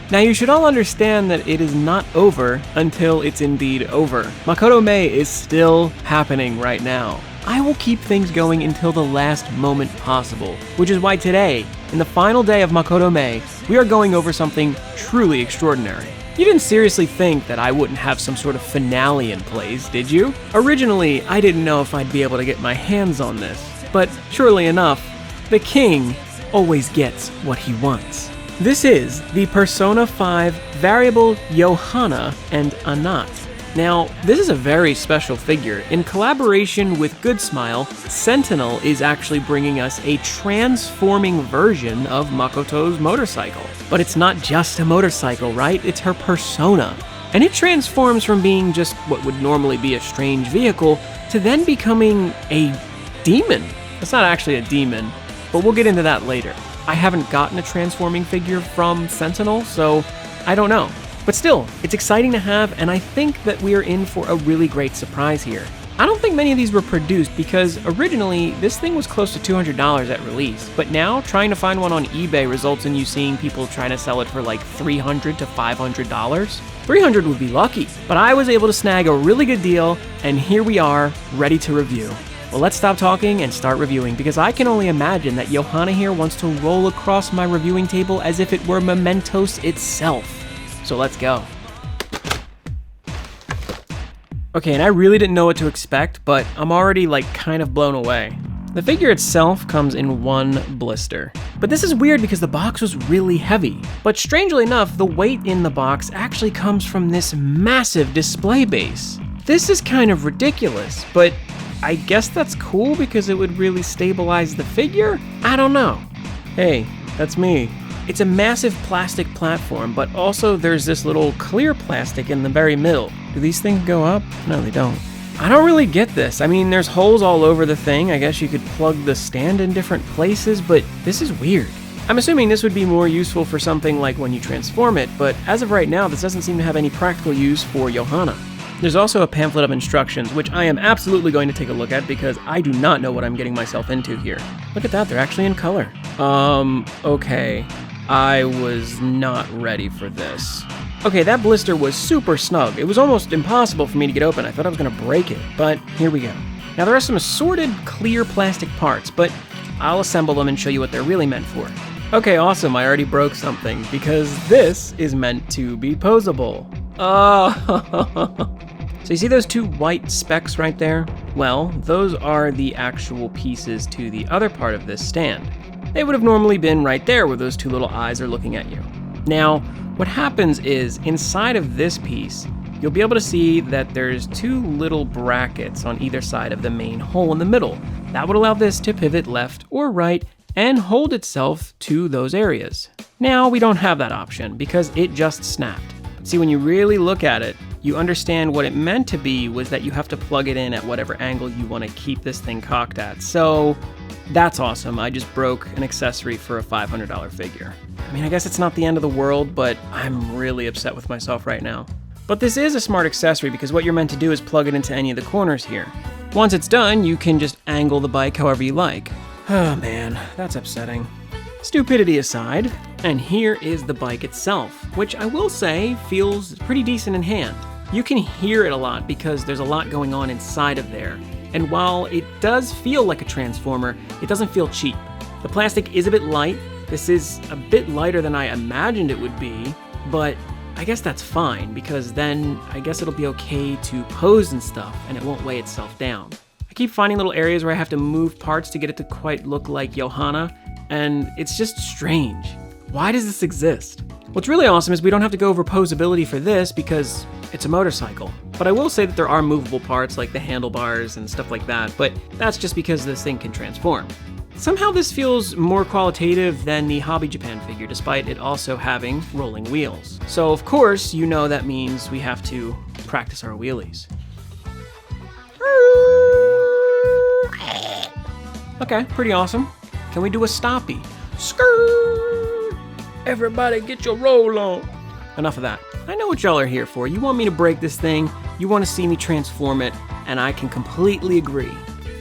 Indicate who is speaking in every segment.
Speaker 1: Now you should all understand that it is not over until it's indeed over. Makoto May is still happening right now. I will keep things going until the last moment possible, which is why today, in the final day of Makoto May, we are going over something truly extraordinary. You didn't seriously think that I wouldn't have some sort of finale in place, did you? Originally, I didn't know if I'd be able to get my hands on this, but surely enough, the king always gets what he wants. This is the Persona 5 variable Johanna and Anat. Now, this is a very special figure. In collaboration with Goodsmile, Sentinel is actually bringing us a transforming version of Makoto's motorcycle. But it's not just a motorcycle, right? It's her persona. And it transforms from being just what would normally be a strange vehicle to then becoming a demon. It's not actually a demon, but we'll get into that later. I haven't gotten a transforming figure from Sentinel, so I don't know. But still, it's exciting to have, and I think that we are in for a really great surprise here. I don't think many of these were produced because originally this thing was close to $200 at release, but now trying to find one on eBay results in you seeing people trying to sell it for like $300 to $500. $300 would be lucky, but I was able to snag a really good deal, and here we are, ready to review. Well, let's stop talking and start reviewing, because I can only imagine that Johanna here wants to roll across my reviewing table as if it were Mementos itself. So let's go. Okay, and I really didn't know what to expect, but I'm already like kind of blown away. The figure itself comes in one blister. But this is weird because the box was really heavy. But strangely enough, the weight in the box actually comes from this massive display base. This is kind of ridiculous, but I guess that's cool because it would really stabilize the figure? I don't know. Hey, that's me. It's a massive plastic platform, but also there's this little clear plastic in the very middle. Do these things go up? No, they don't. I don't really get this. I mean, there's holes all over the thing. I guess you could plug the stand in different places, but this is weird. I'm assuming this would be more useful for something like when you transform it, but as of right now, this doesn't seem to have any practical use for Johanna. There's also a pamphlet of instructions, which I am absolutely going to take a look at because I do not know what I'm getting myself into here. Look at that, they're actually in color. Okay. I was not ready for this. Okay, that blister was super snug. It was almost impossible for me to get open. I thought I was gonna break it, but here we go. Now there are some assorted clear plastic parts, but I'll assemble them and show you what they're really meant for. Okay, awesome, I already broke something because this is meant to be posable. Oh. So you see those two white specks right there? Well, those are the actual pieces to the other part of this stand. They would have normally been right there where those two little eyes are looking at you. Now, what happens is inside of this piece, you'll be able to see that there's two little brackets on either side of the main hole in the middle. That would allow this to pivot left or right and hold itself to those areas. Now, we don't have that option because it just snapped. But see, when you really look at it, you understand what it meant to be was that you have to plug it in at whatever angle you want to keep this thing cocked at. So that's awesome. I just broke an accessory for a $500 figure. I mean, I guess it's not the end of the world, but I'm really upset with myself right now. But this is a smart accessory because what you're meant to do is plug it into any of the corners here. Once it's done, you can just angle the bike however you like. Oh man, that's upsetting. Stupidity aside, and here is the bike itself, which I will say feels pretty decent in hand. You can hear it a lot because there's a lot going on inside of there. And while it does feel like a transformer, it doesn't feel cheap. The plastic is a bit light. This is a bit lighter than I imagined it would be, but I guess that's fine because then I guess it'll be okay to pose and stuff and it won't weigh itself down. I keep finding little areas where I have to move parts to get it to quite look like Johanna, and it's just strange. Why does this exist? What's really awesome is we don't have to go over posability for this because it's a motorcycle. But I will say that there are movable parts like the handlebars and stuff like that, but that's just because this thing can transform. Somehow this feels more qualitative than the Hobby Japan figure, despite it also having rolling wheels. So of course, you know that means we have to practice our wheelies. Okay, pretty awesome. Can we do a stoppie? Skirt! Everybody get your roll on. Enough of that. I know what y'all are here for. You want me to break this thing, you want to see me transform it, and I can completely agree.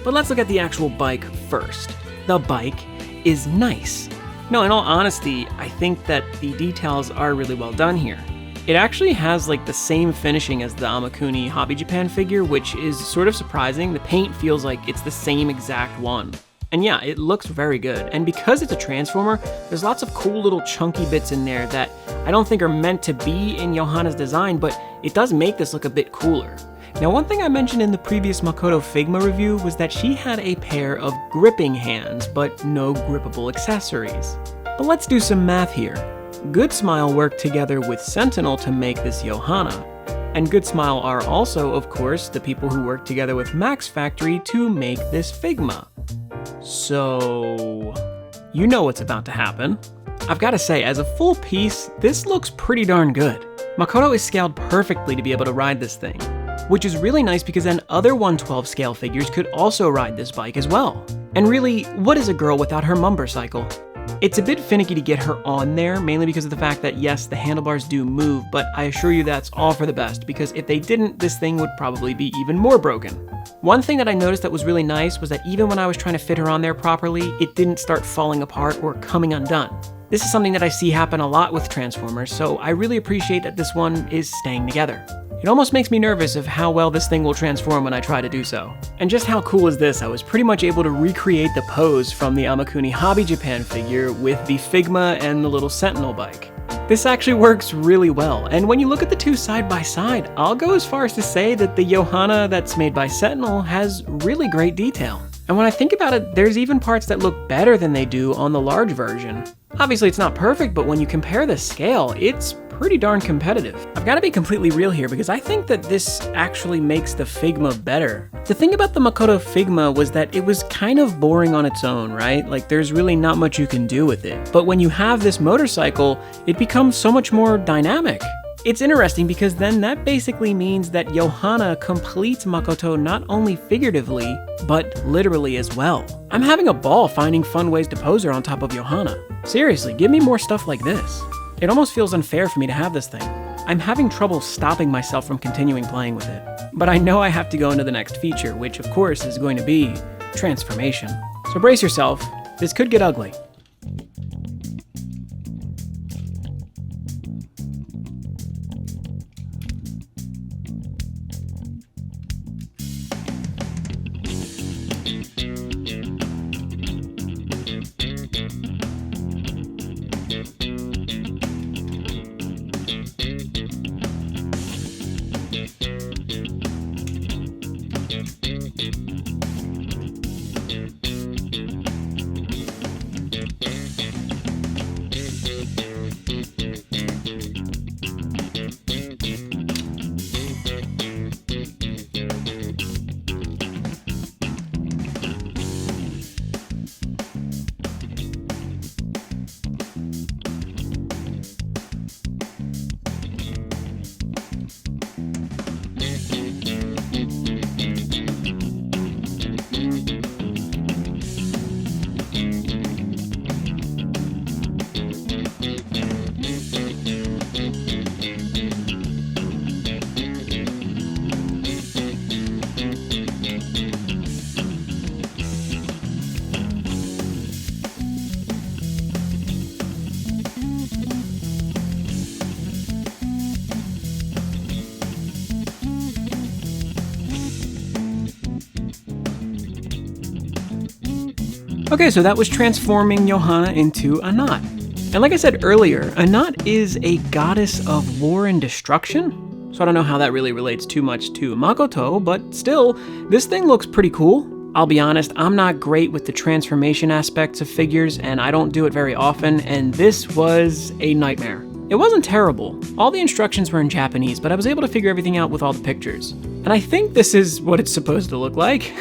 Speaker 1: But let's look at the actual bike first. The bike is nice. No, in all honesty, I think that the details are really well done here. It actually has like the same finishing as the Amakuni Hobby Japan figure, which is sort of surprising. The paint feels like it's the same exact one. And yeah, it looks very good. And because it's a Transformer, there's lots of cool little chunky bits in there that I don't think are meant to be in Johanna's design, but it does make this look a bit cooler. Now, one thing I mentioned in the previous Makoto Figma review was that she had a pair of gripping hands, but no grippable accessories. But let's do some math here. Goodsmile worked together with Sentinel to make this Johanna. And Goodsmile are also, of course, the people who worked together with Max Factory to make this Figma. So, you know what's about to happen. I've got to say, as a full piece, this looks pretty darn good. Makoto is scaled perfectly to be able to ride this thing, which is really nice because then other 1/12 scale figures could also ride this bike as well. And really, what is a girl without her mumber cycle? It's a bit finicky to get her on there, mainly because of the fact that yes, the handlebars do move, but I assure you that's all for the best, because if they didn't, this thing would probably be even more broken. One thing that I noticed that was really nice was that even when I was trying to fit her on there properly, it didn't start falling apart or coming undone. This is something that I see happen a lot with Transformers, so I really appreciate that this one is staying together. It almost makes me nervous of how well this thing will transform when I try to do so. And just how cool is this? I was pretty much able to recreate the pose from the Amakuni Hobby Japan figure with the Figma and the little Sentinel bike. This actually works really well, and when you look at the two side by side, I'll go as far as to say that the Johanna that's made by Sentinel has really great detail. And when I think about it, there's even parts that look better than they do on the large version. Obviously it's not perfect, but when you compare the scale, it's pretty darn competitive. I've got to be completely real here because I think that this actually makes the Figma better. The thing about the Makoto Figma was that it was kind of boring on its own, right? Like there's really not much you can do with it. But when you have this motorcycle, it becomes so much more dynamic. It's interesting because then that basically means that Johanna completes Makoto not only figuratively, but literally as well. I'm having a ball finding fun ways to pose her on top of Johanna. Seriously, give me more stuff like this. It almost feels unfair for me to have this thing. I'm having trouble stopping myself from continuing playing with it. But I know I have to go into the next feature, which of course is going to be transformation. So brace yourself, this could get ugly. Okay, so that was transforming Johanna into Anat. And like I said earlier, Anat is a goddess of war and destruction. So I don't know how that really relates too much to Makoto, but still, this thing looks pretty cool. I'll be honest, I'm not great with the transformation aspects of figures, and I don't do it very often, and this was a nightmare. It wasn't terrible. All the instructions were in Japanese, but I was able to figure everything out with all the pictures. And I think this is what it's supposed to look like.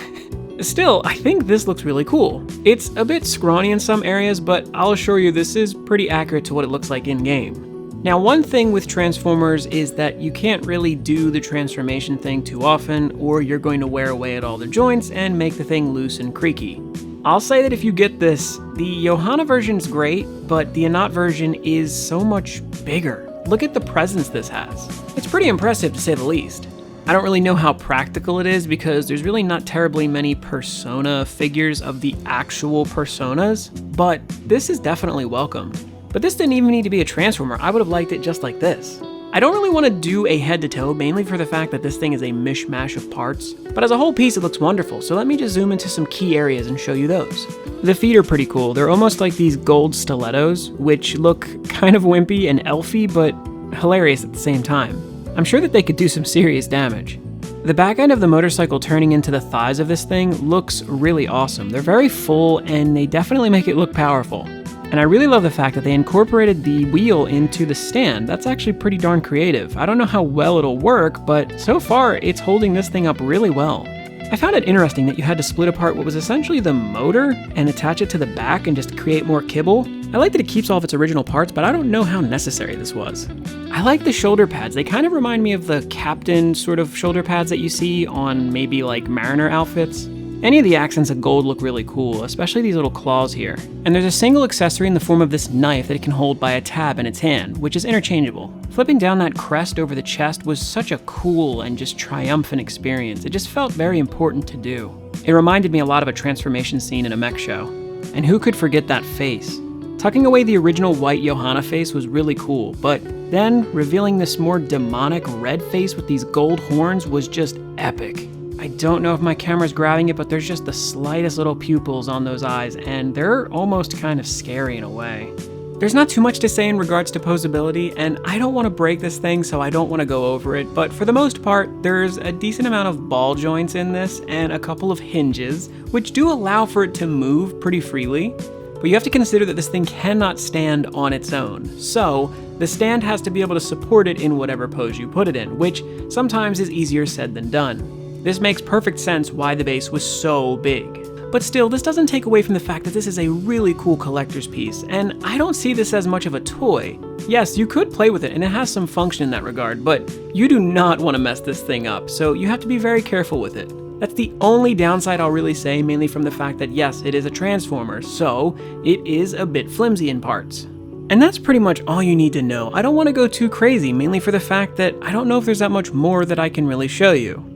Speaker 1: Still, I think this looks really cool. It's a bit scrawny in some areas, but I'll assure you this is pretty accurate to what it looks like in-game. Now, one thing with Transformers is that you can't really do the transformation thing too often, or you're going to wear away at all the joints and make the thing loose and creaky. I'll say that if you get this, the Johanna version's great, but the Anat version is so much bigger. Look at the presence this has. It's pretty impressive to say the least. I don't really know how practical it is because there's really not terribly many persona figures of the actual personas, but this is definitely welcomed. But this didn't even need to be a transformer. I would have liked it just like this. I don't really want to do a head-to-toe, mainly for the fact that this thing is a mishmash of parts, but as a whole piece it looks wonderful, so let me just zoom into some key areas and show you those. The feet are pretty cool. They're almost like these gold stilettos, which look kind of wimpy and elfy, but hilarious at the same time. I'm sure that they could do some serious damage. The back end of the motorcycle turning into the thighs of this thing looks really awesome. They're very full, and they definitely make it look powerful. And I really love the fact that they incorporated the wheel into the stand. That's actually pretty darn creative. I don't know how well it'll work, but so far it's holding this thing up really well. I found it interesting that you had to split apart what was essentially the motor and attach it to the back and just create more kibble. I like that it keeps all of its original parts, but I don't know how necessary this was. I like the shoulder pads. They kind of remind me of the captain sort of shoulder pads that you see on maybe like mariner outfits. Any of the accents of gold look really cool, especially these little claws here. And there's a single accessory in the form of this knife that it can hold by a tab in its hand, which is interchangeable. Flipping down that crest over the chest was such a cool and just triumphant experience. It just felt very important to do. It reminded me a lot of a transformation scene in a mech show. And who could forget that face? Tucking away the original white Johanna face was really cool, but then revealing this more demonic red face with these gold horns was just epic. I don't know if my camera's grabbing it, but there's just the slightest little pupils on those eyes, and they're almost kind of scary in a way. There's not too much to say in regards to posability, and I don't want to break this thing, so I don't want to go over it, but for the most part, there's a decent amount of ball joints in this, and a couple of hinges, which do allow for it to move pretty freely. But you have to consider that this thing cannot stand on its own, so the stand has to be able to support it in whatever pose you put it in, which sometimes is easier said than done. This makes perfect sense why the base was so big. But still, this doesn't take away from the fact that this is a really cool collector's piece, and I don't see this as much of a toy. Yes, you could play with it, and it has some function in that regard, but you do not want to mess this thing up, so you have to be very careful with it. That's the only downside I'll really say, mainly from the fact that yes, it is a transformer, so it is a bit flimsy in parts. And that's pretty much all you need to know. I don't want to go too crazy, mainly for the fact that I don't know if there's that much more that I can really show you.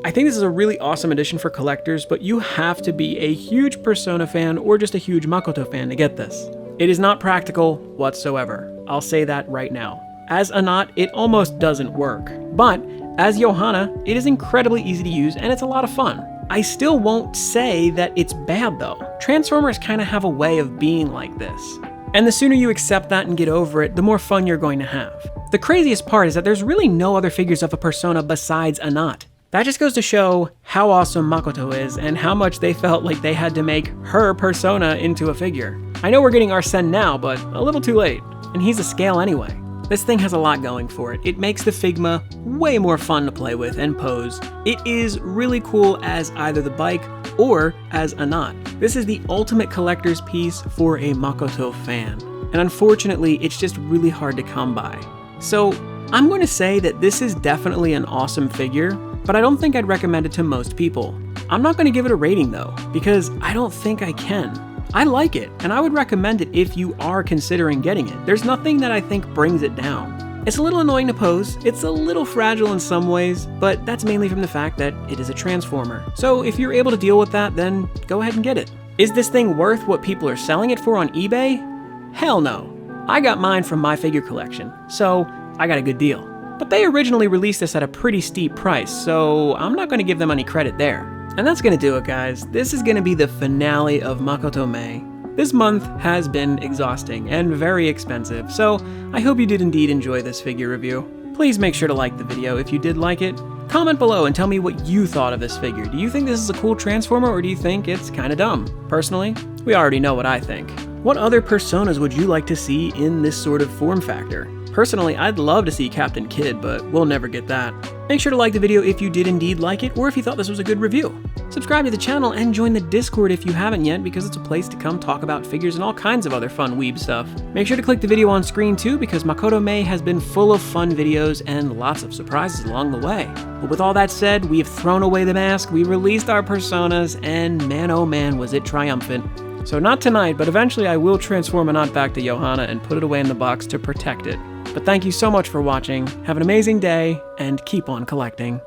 Speaker 1: I think this is a really awesome addition for collectors, but you have to be a huge Persona fan or just a huge Makoto fan to get this. It is not practical whatsoever. I'll say that right now. As Anat, it almost doesn't work, but as Johanna, it is incredibly easy to use and it's a lot of fun. I still won't say that it's bad though. Transformers kind of have a way of being like this. And the sooner you accept that and get over it, the more fun you're going to have. The craziest part is that there's really no other figures of a Persona besides Anat. That just goes to show how awesome Makoto is and how much they felt like they had to make her persona into a figure. I know we're getting our Sen now, but a little too late. And he's a scale anyway. This thing has a lot going for it. It makes the Figma way more fun to play with and pose. It is really cool as either the bike or as Anat. This is the ultimate collector's piece for a Makoto fan. And unfortunately, it's just really hard to come by. So I'm going to say that this is definitely an awesome figure, but I don't think I'd recommend it to most people. I'm not going to give it a rating though, because I don't think I can. I like it, and I would recommend it if you are considering getting it. There's nothing that I think brings it down. It's a little annoying to pose, it's a little fragile in some ways, but that's mainly from the fact that it is a transformer. So if you're able to deal with that, then go ahead and get it. Is this thing worth what people are selling it for on eBay? Hell no. I got mine from my figure collection, so I got a good deal. But they originally released this at a pretty steep price, so I'm not going to give them any credit there. And that's going to do it, guys. This is going to be the finale of Makoto May. This month has been exhausting and very expensive, so I hope you did indeed enjoy this figure review. Please make sure to like the video if you did like it. Comment below and tell me what you thought of this figure. Do you think this is a cool transformer, or do you think it's kinda dumb? Personally, we already know what I think. What other personas would you like to see in this sort of form factor? Personally, I'd love to see Captain Kid, but we'll never get that. Make sure to like the video if you did indeed like it, or if you thought this was a good review. Subscribe to the channel and join the Discord if you haven't yet, because it's a place to come talk about figures and all kinds of other fun weeb stuff. Make sure to click the video on screen too, because Makoto May has been full of fun videos and lots of surprises along the way. But with all that said, we have thrown away the mask, we released our personas, and man oh man was it triumphant. So not tonight, but eventually I will transform Anat back to Johanna and put it away in the box to protect it. But thank you so much for watching, have an amazing day, and keep on collecting.